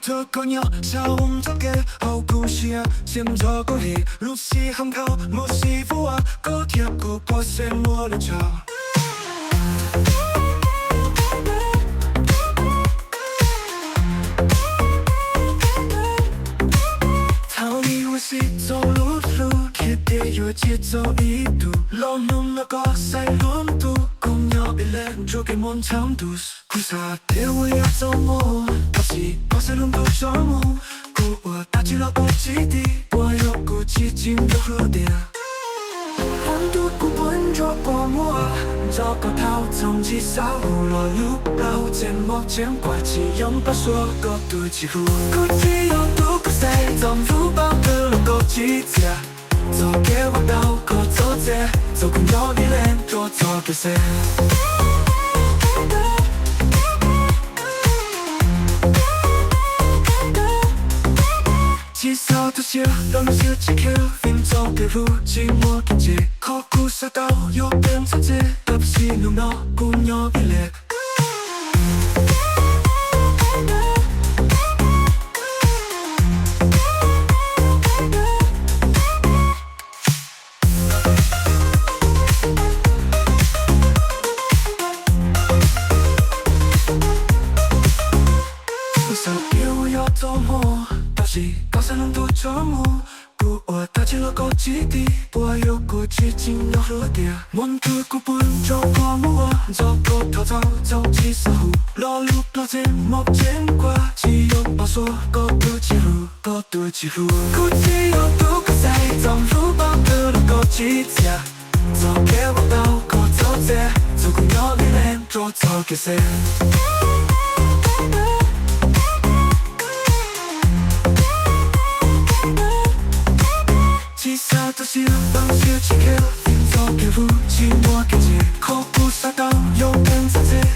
特高鸟，小红着给好故事啊，先着过里，露西航靠，莫西夫啊，高铁古破碎莫了桥。逃离我西走路路，铁铁有节奏一度，老弄那个塞轮度，公鸟一连就给梦长度。苦涩的我要走么？到西高塞轮度项目，故我打起了高基地，我有股激进的热点。寒度古本着过目，找个套从起扫落路，老节目见怪气，用把说个对起呼，估计有度个塞，总如包的够机子，走给我到个走在，走公鸟一连着走个塞。至少都是让自己去拼凑的路，寂寞的街，考古赛道有变成这，而不是弄到姑娘一脸。不想给我要走么？高山轮渡项目，故我打起了高基地，我有股激进的热点。梦的古本就过目，走过逃走走起扫湖，老路老节目见过，只有把说个对起路，个对起路。估计有度个塞，总如包的高机子，走给我到个走在，走公鸟里面着走个塞。至少都是让自己去拼凑的路，寂寞的街，考古赛道有变成这。